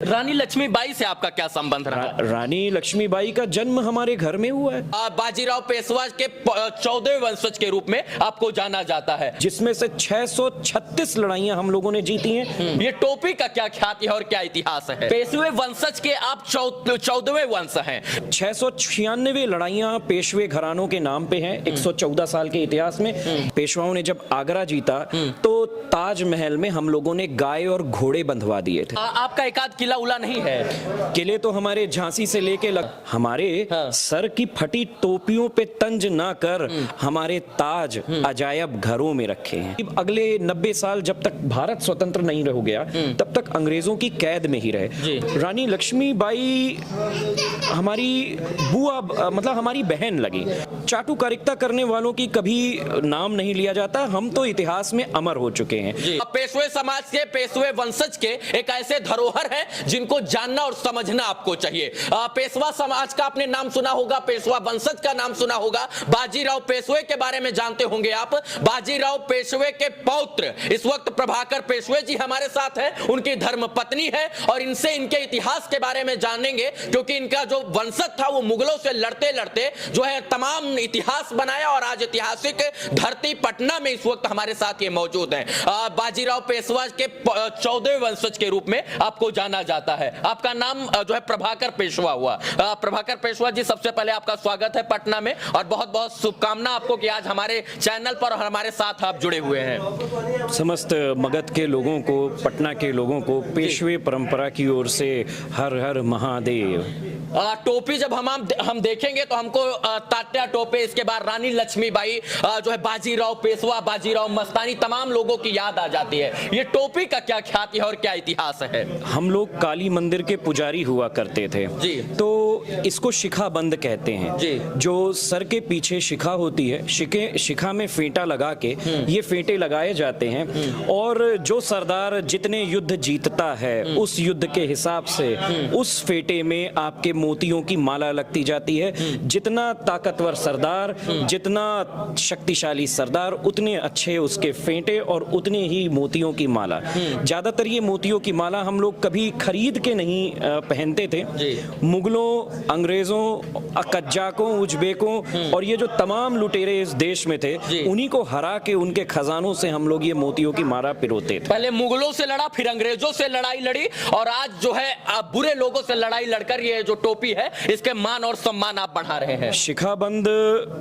रानी लक्ष्मीबाई से आपका क्या संबंध रहा? रानी लक्ष्मीबाई का जन्म हमारे घर में हुआ है। बाजीराव पेशवा के 14वें वंशज के रूप में आपको जाना जाता है, जिसमें से 636 लड़ाइयां हम लोगों ने जीती हैं। ये टोपी का क्या ख्याति है और क्या इतिहास है? पेशवे वंशज के आप 14वें वंश हैं। 696 लड़ाइयां पेशवे घरानों के नाम पे हैं 114 साल के इतिहास में। पेशवाओं ने जब आगरा जीता तो ताजमहल में हम लोगों ने गाय और घोड़े बंधवा दिए थे। आपका एकाध किला उला नहीं है? किले तो हमारे झांसी से लेके हमारे सर की फटी टोपियों पे तंज ना कर हमारे ताज अजायब घरों में रखे हैं। अगले 90 साल जब तक भारत स्वतंत्र नहीं हो गया तब तक अंग्रेजों की कैद में ही रहे। रानी लक्ष्मीबाई हमारी बुआ मतलब हमारी बहन लगी। चाटुकारिता करने वालों की कभी नाम नहीं लिया जाता, हम तो इतिहास में अमर हो चुके हैं। पेशवे समाज के पेशवे वंशज के एक ऐसे धरोहर है जिनको जानना और समझना आपको चाहिए। पेशवा समाज का आपने नाम सुना होगा, पेशवा वंशज का नाम सुना होगा। बाजीराव पेशवे के बारे में जानते होंगे आप। बाजीराव पेशवे के पौत्र इस वक्त प्रभाकर पेशवे जी हमारे साथ हैं, उनकी धर्म पत्नी है और इनसे इनके इतिहास के बारे में जानेंगे, क्योंकि इनका जो वंशज था वो मुगलों से लड़ते लड़ते जो है तमाम इतिहास बनाया और आज ऐतिहासिक धरती पटना में इस वक्त हमारे साथ ये मौजूद हैं। बाजीराव पेशवा के 14वें वंशज के रूप में आपको जाना जाता है। आपका नाम जो है प्रभाकर पेशवा हुआ। प्रभाकर पेशवा जी, सबसे पहले आपका स्वागत है पटना में और बहुत बहुत शुभकामना आपको कि आज हमारे चैनल पर और हमारे साथ आप जुड़े हुए हैं। समस्त मगध के लोगों को, पटना के लोगों को पेशवे परंपरा की ओर से हर हर महादेव। टोपी जब हम देखेंगे तो हमको तात्या टोपे, इसके बाद रानी लक्ष्मीबाई, जो है बाजीराव पेशवा, बाजीराव मस्तानी, तमाम लोगों की याद आ जाती है। ये टोपी का क्या ख्याति है और क्या इतिहास है? हम लोग काली मंदिर के पुजारी हुआ करते थे जी, तो इसको शिखा बंद कहते हैं जी। जो सर के पीछे शिखा होती है, शिखा में फेंटा लगा के ये फेंटे लगाए जाते हैं और जो सरदार जितने युद्ध जीतता है उस युद्ध के हिसाब से उस फेंटे में आपके मोतियों की माला लगती जाती है। जितना ताकतवर सरदार, जितना शक्तिशाली सरदार, उतने अच्छे उसके फेंटे और उतने ही मोतियों की माला। ज्यादातर ये मोतियों की माला हम लोग कभी खरीद के नहीं पहनते थे। मुगलों, अंग्रेजों, कज्जाकों, उज्बेकों और ये जो तमाम लुटेरे इस देश में थे उन्हीं को हरा के उनके खजानों से हम लोग ये मोतियों की माला पिरोते थे। पहले मुगलों से लड़ा, फिर अंग्रेजों से लड़ाई लड़ी और आज जो है बुरे लोगों से लड़ाई लड़कर ये जो टोपी है इसके मान और सम्मान आप बढ़ा रहे हैं। शिखाबंद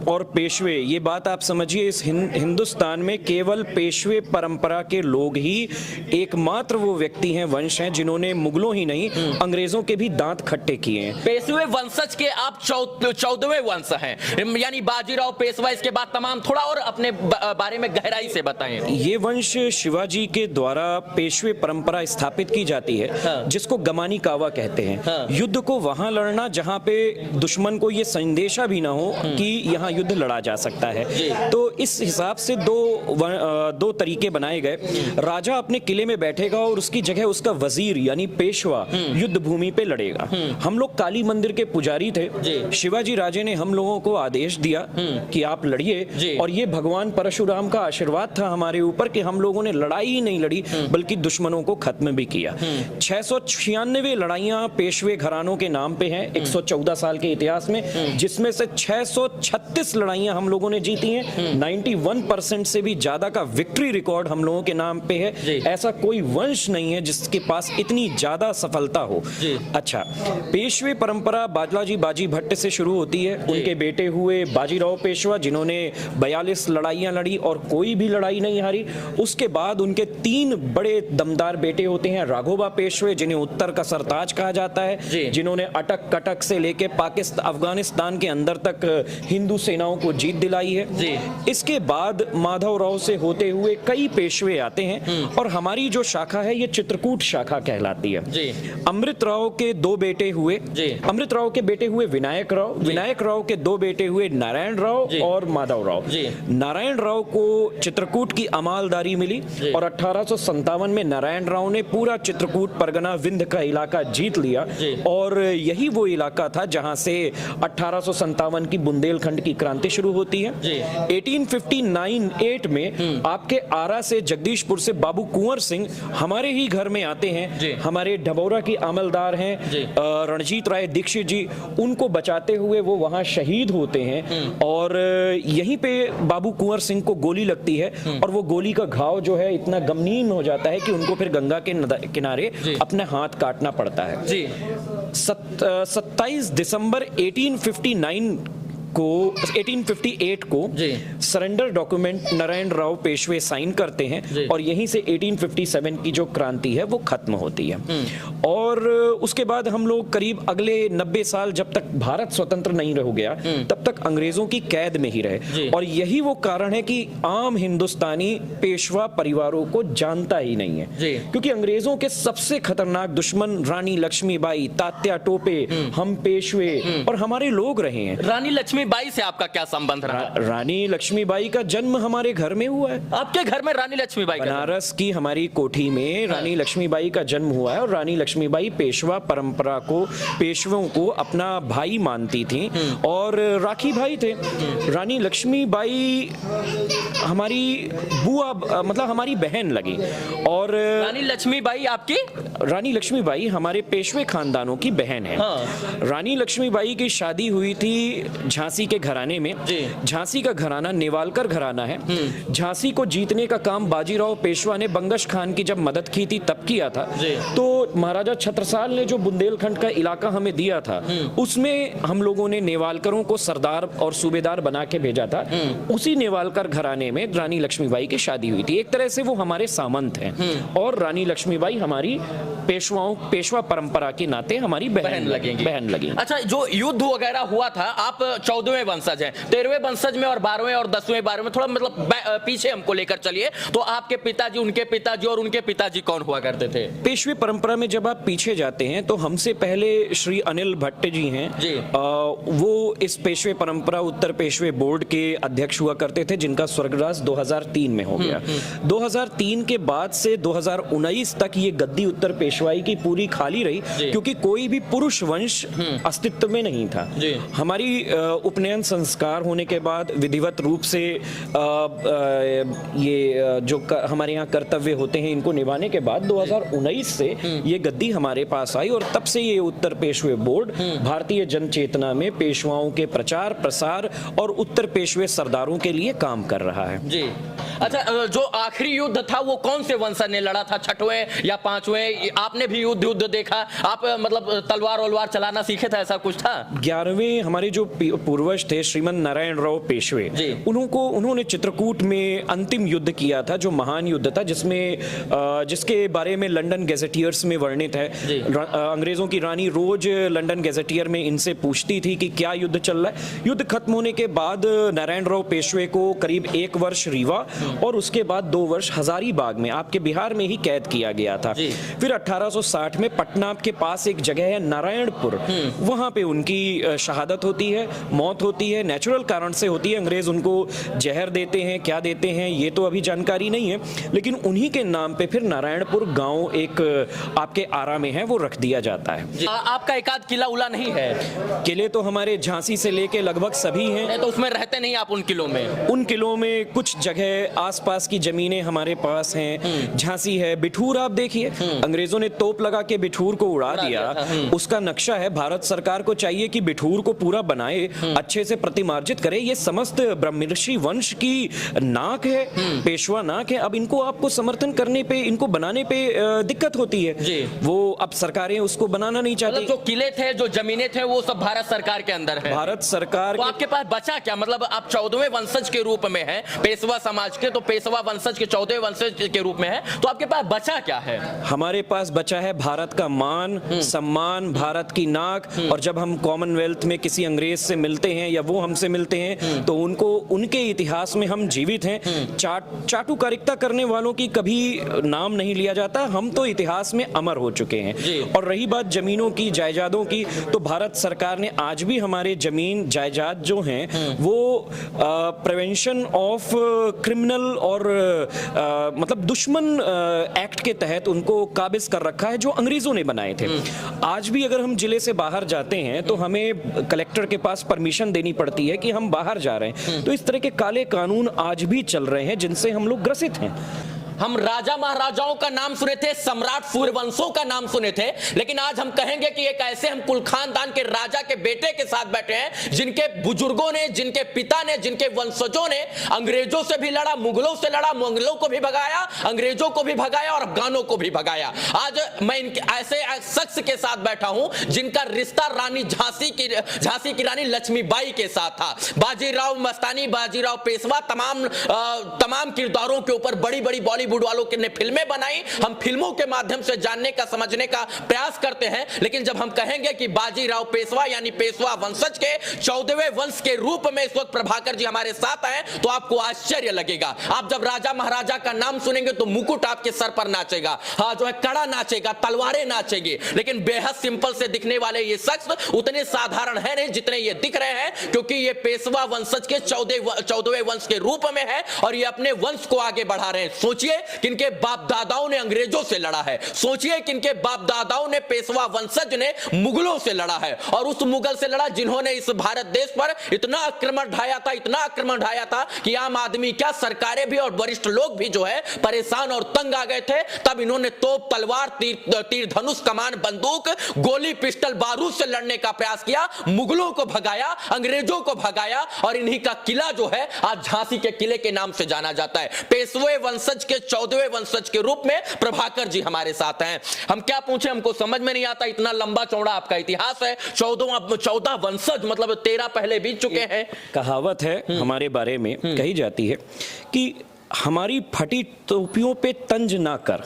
और पेशवे, ये बात आप समझिए, इस हिंदुस्तान में केवल पेशवे परंपरा के लोग ही एकमात्र वो व्यक्ति हैं, वंश हैं, जिन्होंने मुगलों ही नहीं अंग्रेजों के भी दांत खट्टे किए हैं। पेशवे वंशज के आप 14वें वंश हैं, यानी बाजीराव पेशवा, इसके बाद तमाम, थोड़ा और अपने बारे में गहराई से बताएं। ये वंश शिवाजी के द्वारा पेशवे परंपरा स्थापित की जाती है, जिसको गमानी कावा कहते हैं। युद्ध को वहां लड़ना जहां पे दुश्मन को ये संदेशा भी ना हो कि यहाँ युद्ध लड़ा जा सकता है। तो इस हिसाब से दो तरीके बनाए गए। राजा अपने किले में बैठेगा और उसकी जगह उसका वजीर यानी पेशवा युद्ध भूमि पे लड़ेगा। हम लोग काली मंदिर के पुजारी थे। शिवाजी राजे ने हम लोगों को आदेश दिया कि आप लड़िए और ये भगवान परशुराम का आशीर्वाद था हमारे ऊपर कि हम लोगों ने लड़ाई ही नहीं लड़ी बल्कि दुश्मनों को खत्म भी किया। 696 लड़ाइयां पेशवे घरानों के नाम पे हैं 114 साल के इतिहास में, जिसमें से 636 लड़ाइयां हम लोगों ने जीती हैं। 91% से भी ज्यादा का विक्ट्री रिकॉर्ड हम लोगों के नाम पे है। ऐसा कोई वंश नहीं है जिसके पास इतनी ज्यादा सफलता हो। अच्छा, पेशवे परंपरा बालाजी बाजी भट्ट से शुरू होती है। उनके बेटे हुए बाजीराव पेशवा, जिन्होंने 42 लड़ाइयां लड़ी और कोई भी लड़ाई नहीं हारी। उसके बाद उनके 3 बड़े दमदार बेटे होते हैं। राघोबा पेशवे, जिन्हें उत्तर का सरताज कहा जाता है, जिन्होंने अटक कटक से लेके पाकिस्तान, अफगानिस्तान के अंदर तक हिंदू सेनाओं को जीत दिलाई है। इसके बाद माधवराव से होते हुए कई पेशवे आते हैं और हमारी जो शाखा है ये चित्रकूट शाखा कहलाती है। अमृतराव के 2 बेटे हुए। अमृतराव के बेटे हुए विनायक राव के दो बेटे हुए नारायण राव और माधव राव। नारायण राव को चित्रकूट की अमालदारी मिली और 1857 में नारायण राव ने पूरा चित्रकूट परगना विंध्य का इलाका जीत लिया और यही वो इलाका था जहां से 1857 की बुंदेलखंड की क्रांति शुरू होती है। 1859 में आपके आरा से, जगदीशपुर से बाबू कुंवर सिंह हमारे ही घर में आते हैं। हमारे ढबौरा की अमलदार हैं रणजीत राय दीक्षित जी, उनको बचाते हुए वो वहां शहीद होते हैं और यहीं पे बाबू कुंवर सिंह को गोली लगती है और वो गोली का घाव जो है इतना गमनीन हो जाता है कि उनको फिर गंगा के किनारे अपने हाथ काटना पड़ता है। 27 दिसंबर 1858 को surrender document Narayan Rao Peshwe sign करते हैं और यहीं से 1857 की जो क्रांति है वो खत्म होती है। और उसके बाद हम लोग करीब अगले 90 साल, जब तक भारत स्वतंत्र नहीं हो गया तब तक अंग्रेजों की कैद में ही रहे और यही वो कारण है कि आम हिंदुस्तानी पेशवा परिवारों को जानता ही नहीं है, क्योंकि अंग्रेजों के सबसे खतरनाक दुश्मन रानी लक्ष्मीबाई, तात्या टोपे, हम पेशवे और हमारे लोग रहे हैं। रानी लक्ष्मीबाई से आपका क्या संबंध रहा? रानी लक्ष्मीबाई का जन्म हमारे घर में हुआ है। आपके घर में रानी लक्ष्मीबाई? बनारस की हमारी कोठी में रानी लक्ष्मीबाई का जन्म हुआ है और रानी लक्ष्मीबाई पेशवा परंपरा को, पेशवों को अपना भाई मानती थी और राखी भाई थे। रानी लक्ष्मीबाई हमारी बुआ, मतलब हमारी बहन लगी। और रानी लक्ष्मीबाई आपकी? रानी लक्ष्मीबाई हमारे पेशवे खानदानों की बहन है। रानी लक्ष्मीबाई की शादी हुई थी झांसी के घराने में। झांसी का घराना नेवालकर घराना है। झांसी को जीतने का काम बाजीराव पेशवा ने बंगश खान की जब मदद की थी तब किया था। तो महाराजा छत्रसाल ने जो बुंदेलखंड का इलाका हमें दिया था उसमें हम लोगों ने नेवालकरों को सरदार और सूबेदार बना के भेजा था। उसी नेवालकर घराने में रानी लक्ष्मीबाई की शादी हुई थी। एक तरह से वो हमारे सामंत हैं और रानी लक्ष्मीबाई हमारी पेशवा परंपरा के नाते हमारी बहन लगेंगी। अच्छा, जो युद्ध वगैरह हुआ था, आप 14वें वंशज हैं, 13वें वंशज में और 12वें और 10वें बारे में थोड़ा मतलब पीछे हमको लेकर चलिए। तो आपके पिताजी, उनके पिताजी और उनके पिताजी कौन हुआ करते थे? पेशवे परंपरा में जब आप पीछे जाते हैं तो हमसे पहले श्री अनिल भट्ट जी हैं। वो इस पेशवे परंपरा उत्तर पेशवे बोर्ड के अध्यक्ष हुआ करते थे, जिनका स्वर्गवास 2003 में हो गया। 2003 के बाद से 2019 तक ये गद्दी उत्तर पेशवाई की पूरी खाली रही, क्योंकि कोई भी पुरुष वंश अस्तित्व में नहीं था। हमारी उपनयन संस्कार होने के बाद विधिवत रूप से ये जो हमारे यहाँ कर्तव्य होते हैं इनको निभाने के बाद 2019 से ये गद्दी हमारे पास आई और तब से ये उत्तर पेशवे बोर्ड भारतीय जन चेतना में पेशवाओं के प्रचार प्रसार और उत्तर पेशवे सरदारों के लिए काम कर रहा है। जी। अच्छा, जो आखिरी युद्ध था वो कौन से वंशज ने लड़ा था? 6वें या 5वें? आपने भी युद्ध देखा? आप मतलब तलवार वलवार चलाना सीखे थे, ऐसा कुछ था? 11वें हमारे जो पूर्वज थे श्रीमन नारायण राव पेशवे, उन्होंने चित्रकूट में अंतिम युद्ध किया था, जो महान युद्ध था, जिसके बारे में लंदन गैजेटियर्स में वर्णित है। अंग्रेजों की रानी रोज लंदन गैजेटियर में इनसे पूछती थी कि क्या युद्ध चल रहा है। युद्ध खत्म होने के बाद नारायण राव पेशवे को करीब 1 वर्ष रीवा और उसके बाद 2 वर्ष हजारीबाग में आपके बिहार में ही कैद किया गया था। फिर 1860 में पटना के पास एक जगह है नारायणपुर, वहां पे उनकी शहादत होती है, मौत होती है, नेचुरल कारण से होती है। अंग्रेज उनको जहर देते हैं, क्या देते हैं ये तो अभी जानकारी नहीं है, लेकिन उन्हीं के नाम पे फिर नारायणपुर गांव एक आपके आरा में है, वो रख दिया जाता है। आपका एकाध किला उला नहीं है? किले तो हमारे झांसी से लेके लगभग सभी हैं। तो उसमें रहते नहीं आप उन किलों में? उन किलों में कुछ जगह आसपास की जमीनें हमारे पास हैं। झांसी है, बिठूर आप देखिए, अंग्रेजों ने तोप लगा के बिठूर को उड़ा दिया। उसका नक्शा है, भारत सरकार को चाहिए कि बिठूर को पूरा बनाए, अच्छे से प्रतिमार्जित करे। ये समस्त ब्रह्मर्षि वंश की नाक है, पेशवा नाक है। अब इनको आपको समर्थन करने पे, इनको बनाने पे दिक्कत होती है। वो अब सरकारें उसको बनाना नहीं चाहती। मतलब जो किले थे, जो जमीनें थे, वो सब भारत सरकार के अंदर है। भारत सरकार तो आपके पास बचा क्या? मतलब आप 14वें वंशज के रूप में हैं, पेशवा समाज के, देखते हैं तो पेशवा वंशज के 14वें वंशज के रूप में है, तो आपके पास बचा क्या है? हमारे पास बचा है भारत का मान, सम्मान, भारत की नाक। और जब हम कॉमनवेल्थ में किसी अंग्रेज से मिलते हैं या वो हमसे मिलते हैं तो उनको उनके इतिहास में हम जीवित हैं। चाटुकारिता करने वालों की कभी नाम नहीं लिया जाता, हम तो इतिहास में अमर हो चुके हैं। और रही बात जमीनों की, जायदादों की, तो भारत सरकार ने आज भी हमारे जमीन जायदाद जो हैं वो प्रिवेंशन ऑफ क्रिमिनल और मतलब दुश्मन एक्ट के तहत उनको काबिज कर रखा है, जो अंग्रेजों ने बनाए थे। आज भी अगर हम जिले से बाहर जाते हैं तो हमें कलेक्टर के पास परमिशन देनी पड़ती है कि हम बाहर जा रहे हैं। तो इस तरह के काले कानून आज भी चल रहे हैं जिनसे हम लोग ग्रसित हैं। हम राजा महाराजाओं का नाम सुने थे, सम्राट सूर्यवंशों का नाम सुने थे, लेकिन आज हम कहेंगे कि एक ऐसे हम कुल खानदान के राजा के बेटे के साथ बैठे हैं जिनके बुजुर्गों ने, जिनके पिता ने, जिनके वंशजों ने अंग्रेजों से भी लड़ा, मुगलों से लड़ा, मुगलों को भी भगाया, अंग्रेजों को भी भगाया और अफगानों को भी भगाया। आज मैं इनके ऐसे शख्स के साथ बैठा हूं जिनका रिश्ता रानी झांसी की रानी लक्ष्मीबाई के साथ था। बाजीराव मस्तानी, बाजीराव पेशवा, तमाम किरदारों के ऊपर बड़ी बड़ी बॉलीवुड वालों ने फिल्में बनाई। हम फिल्मों के माध्यम से जानने का, समझने का प्रयास करते हैं, लेकिन जब हम कहेंगे कि बाजीराव पेशवा यानी पेशवा वंशज के 14वें वंश के रूप में इस वक्त प्रभाकर जी हमारे साथ आए तो आपको आश्चर्य लगेगा। आप जब राजा महाराजा का नाम सुनेंगे तो मुकुट आपके सर पर नाचेगा, हाँ जो है कड़ा नाचेगा, तलवारें नाचेगी, लेकिन बेहद सिंपल से दिखने वाले ये शख्स उतने साधारण है नहीं जितने ये दिख रहे हैं, क्योंकि ये पेशवा वंशज के 14वें वंश के रूप में है और ये अपने वंश को आगे बढ़ा रहे हैं। सोचिए किनके बाप दादाओं ने अंग्रेजों से लड़ा है, सोचिए किनके बाप दादाओं ने, पेशवा वंशज ने मुगलों से लड़ा है, और उस मुगल से लड़ा जिन्होंने इस भारत देश पर इतना आक्रमण ढाया था, इतना आक्रमण ढाया था कि आम आदमी क्या, सरकारें भी और वरिष्ठ लोग भी जो है परेशान और तंग आ गए थे। तब इन्होंने तोप, तलवार, तीर धनुष, कमान, बंदूक, गोली, पिस्टल, बारूद से लड़ने का प्रयास किया, मुगलों को भगाया, अंग्रेजों को भगाया, और इन्हीं का किला जो है आज झांसी के किले के नाम से जाना जाता है। पेशवे वंशज के 14वें वंशज के रूप में प्रभाकर जी हमारे साथ हैं। हम क्या पूछें, हमको समझ में नहीं आता, इतना लंबा चौड़ा आपका इतिहास है। 14 वंशज मतलब 13 पहले बीत चुके हैं। कहावत है हमारे बारे में, कही जाती है कि हमारी फटी टोपियों पे तंज ना कर,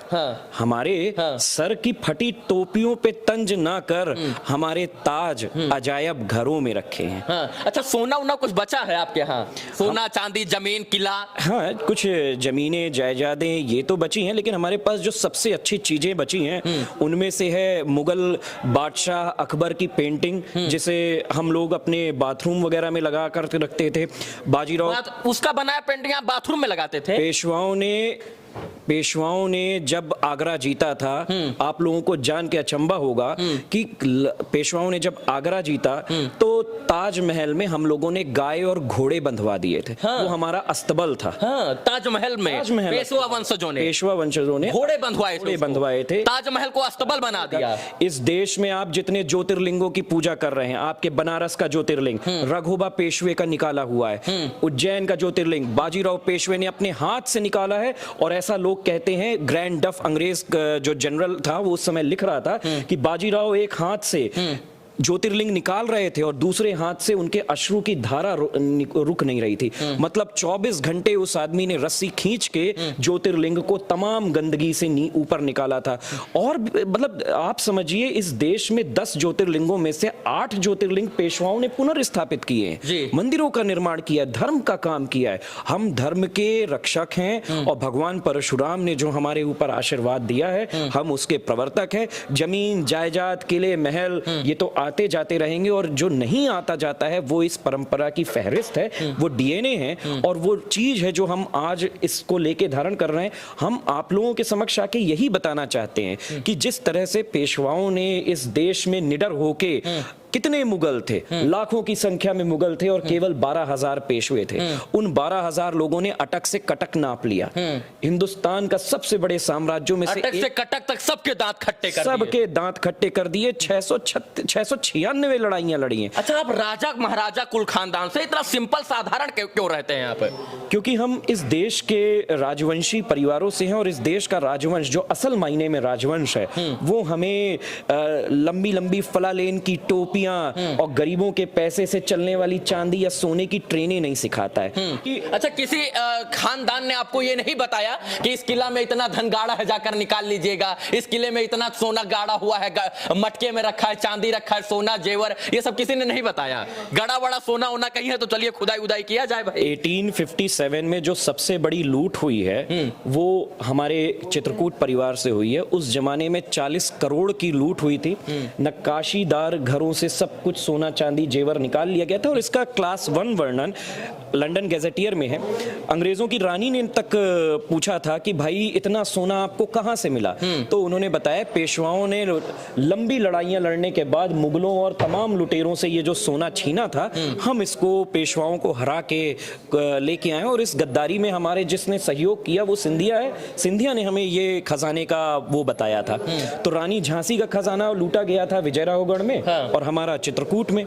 हमारे सर की फटी टोपियों पे तंज ना कर, हमारे ताज अजायब घरों में रखे हैं। अच्छा, सोना उना कुछ बचा है आपके यहाँ? सोना, चांदी, जमीन, किला? हाँ, कुछ जमीनें, जायदादें ये तो बची हैं, लेकिन हमारे पास जो सबसे अच्छी चीजें बची हैं उनमें से है मुगल बादशाह अकबर की पेंटिंग, जिसे हम लोग अपने बाथरूम वगैरह में लगा कर रखते थे। बाजीराव, उसका बनाया पेंटिंग आप बाथरूम में लगाते थे? पेशवाओं ने जब आगरा जीता था, आप लोगों को जान के अचंभा होगा कि पेशवाओं ने जब आगरा जीता तो ताजमहल में हम लोगों ने गाय और घोड़े बंधवा दिए थे। वो हमारा अस्तबल था। ताजमहल में पेशवा वंशजों ने घोड़े बंधवाए थे, ताजमहल को अस्तबल बना दिया। इस देश में आप जितने ज्योतिर्लिंगों की पूजा कर रहे हैं, आपके बनारस का ज्योतिर्लिंग रघुबा पेशवे का निकाला हुआ है, उज्जैन का ज्योतिर्लिंग बाजीराव पेशवे ने अपने हाथ से निकाला है। और ऐसा लोग कहते हैं, ग्रैंड डफ अंग्रेज जो जनरल था वो उस समय लिख रहा था कि बाजीराव एक हाथ से ज्योतिर्लिंग निकाल रहे थे और दूसरे हाथ से उनके अश्रु की धारा रुक नहीं रही थी। मतलब 24 घंटे उस आदमी ने रस्सी खींच के ज्योतिर्लिंग को तमाम गंदगी से ऊपर निकाला था। और मतलब आप समझिए, इस देश में 10 ज्योतिर्लिंगों में से 8 ज्योतिर्लिंग पेशवाओं ने पुनर्स्थापित किए हैं, मंदिरों का निर्माण किया, धर्म का काम किया है। हम धर्म के रक्षक हैं और भगवान परशुराम ने जो हमारे ऊपर आशीर्वाद दिया है, हम उसके प्रवर्तक हैं। जमीन, जायदाद, किले, महल ये तो आते जाते रहेंगे, और जो नहीं आता जाता है वो इस परंपरा की फहरिस्त है, वो डीएनए है, और वो चीज है जो हम आज इसको लेके धारण कर रहे हैं। हम आप लोगों के समक्ष आके यही बताना चाहते हैं कि जिस तरह से पेशवाओं ने इस देश में निडर होके, कितने मुगल थे, लाखों की संख्या में मुगल थे और केवल 12,000 पेशवे थे। उन 12,000 लोगों ने अटक से कटक नाप लिया। हिंदुस्तान का सबसे बड़े साम्राज्यों में से अटक से कटक तक सबके दांत खट्टे कर दिए। 696 लड़ाइयां लड़ी हैं। अच्छा, आप राजा महाराजा कुल खानदान से इतना सिंपल साधारण क्यों रहते हैं यहाँ पे? क्योंकि हम इस देश के राजवंशी परिवारों से हैं, और इस देश का राजवंश जो असल मायने में राजवंश है वो हमें लंबी लंबी फलालेन की टोपी, रुपया और गरीबों के पैसे से चलने वाली चांदी या सोने की ट्रेनें नहीं सिखाता है कि अच्छा, किसी खानदान ने आपको ये नहीं बताया कि इस किला में इतना धन गाड़ा है, जाकर निकाल लीजिएगा, इस किले में इतना सोना गाड़ा हुआ है, मटके में रखा है, चांदी रखा है, सोना जेवर, ये सब किसी ने नहीं बताया? गड़ा बड़ा सोना होना कहीं है तो चलिए खुदाई उदाई किया जाए भाई। 1857 में जो सबसे बड़ी लूट हुई है वो हमारे चित्रकूट परिवार से हुई है। उस जमाने में 40 करोड़ की लूट हुई थी। नक्काशीदार घरों से सब कुछ सोना चांदी जेवर निकाल लिया गया था और इसका क्लास 1 वर्णन लंदन गैजेटियर में है। अंग्रेजों की रानी ने तक पूछा था कि भाई इतना सोना आपको कहां से मिला, तो उन्होंने बताया पेशवाओं ने लंबी लड़ाइयां लड़ने के बाद मुगलों और तमाम लुटेरों से ये जो सोना छीना था, हम इसको पेशवाओं को हरा के लेके आए और इस गद्दारी में हमारे जिसने सहयोग किया वो सिंधिया है। सिंधिया ने हमें ये खजाने का वो बताया था। तो रानी झांसी का खजाना लूटा गया था विजयराघवगढ़ में और हमारा चित्रकूट में।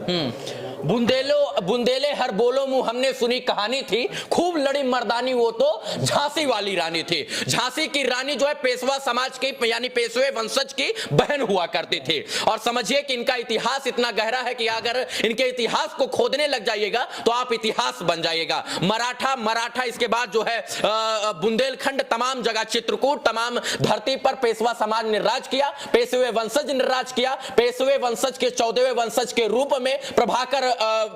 बुंदेले हर बोलो मुंह हमने सुनी कहानी थी, खूब लड़ी मर्दानी वो तो झांसी वाली रानी थी। झांसी की रानी जो है पेशवा समाज की यानी पेशवे वंशज की बहन हुआ करती थी। और समझिए कि इनका इतिहास इतना गहरा है कि अगर इनके इतिहास को खोदने लग जाइएगा तो आप इतिहास बन जाइएगा। मराठा इसके बाद जो है बुंदेलखंड, तमाम जगह चित्रकूट, तमाम धरती पर पेशवा समाज ने राज किया, पेशवे वंशज ने राज किया। पेशवे वंशज के 14वें वंशज के रूप में प्रभाकर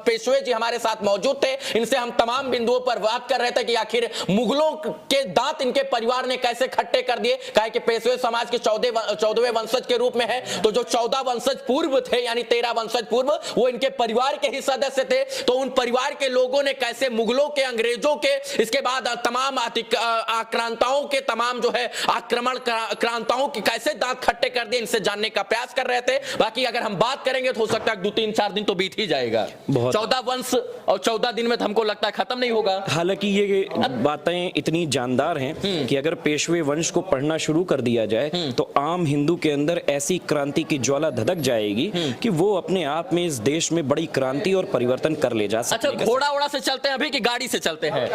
पेशवे जी हमारे साथ मौजूद थे। इनसे हम तमाम बिंदुओं पर बात कर रहे थे कि आखिर मुगलों के दांत इनके परिवार ने कैसे खट्टे कर दिए। कहे कि पेशवे समाज के 14वें वंशज के रूप में है, तो जो 14 वंशज पूर्व थे यानी 13 वंशज पूर्व वो इनके परिवार के ही सदस्य थे। तो उन परिवार के लोगों ने कैसे मुगलों के, अंग्रेजों के, इसके बाद तमाम आक्रांताओं के, तमाम जो है आक्रमण क्रांताओं के कैसे दांत खट्टे कर दिए, इनसे जानने का प्रयास कर रहे थे। बाकी अगर हम बात करेंगे तो हो सकता है 2-3-4 दिन तो बीत ही जाएगा। 14 वंश और 14 दिन में तो हमको लगता है खत्म नहीं होगा। हालांकि ये बातें इतनी जानदार हैं कि अगर पेशवे वंश को पढ़ना शुरू कर दिया जाए तो आम हिंदू के अंदर ऐसी क्रांति की ज्वाला धधक जाएगी कि वो अपने आप में इस देश में बड़ी क्रांति और परिवर्तन कर ले जा सकते हैं। अच्छा, घोड़ा उड़ा से चलते हैं अभी कि गाड़ी से चलते हैं?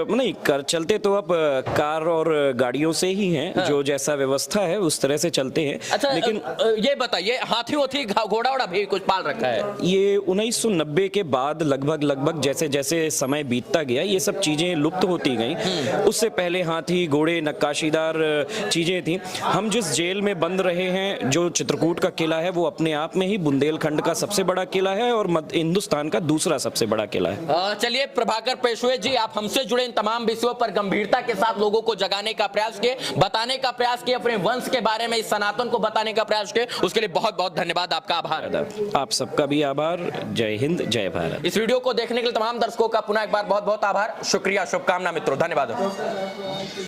नहीं कर चलते तो अब कार और गाड़ियों से ही हैं। हाँ। जो जैसा व्यवस्था है उस तरह से चलते हैं। अच्छा, लेकिन ये बताइए, हाथी होती घोड़ा उड़ा भी कुछ पाल रखा है? ये 1990 के बाद लगभग जैसे जैसे समय बीतता गया ये सब चीजें लुप्त होती गई। उससे पहले हाथी, घोड़े, नक्काशीदार चीजें थी। हम जिस जेल में बंद रहे हैं, जो चित्रकूट का किला है, वो अपने आप में ही बुंदेलखंड का सबसे बड़ा किला है और हिंदुस्तान का दूसरा सबसे बड़ा किला है। चलिए प्रभाकर पेशवे जी, आप हमसे जुड़े इन तमाम विषयों पर गंभीरता के साथ लोगों को जगाने का प्रयास किए, बताने का प्रयास किए, अपने वंश के बारे में, इस सनातन को बताने का प्रयास किए, उसके लिए बहुत बहुत धन्यवाद, आपका आभार। आप सबका भी आभार। जय हिंद, जय भारत। इस वीडियो को देखने के लिए तमाम दर्शकों का पुनः एक बार बहुत बहुत आभार, शुक्रिया, शुभकामना मित्रों, धन्यवाद।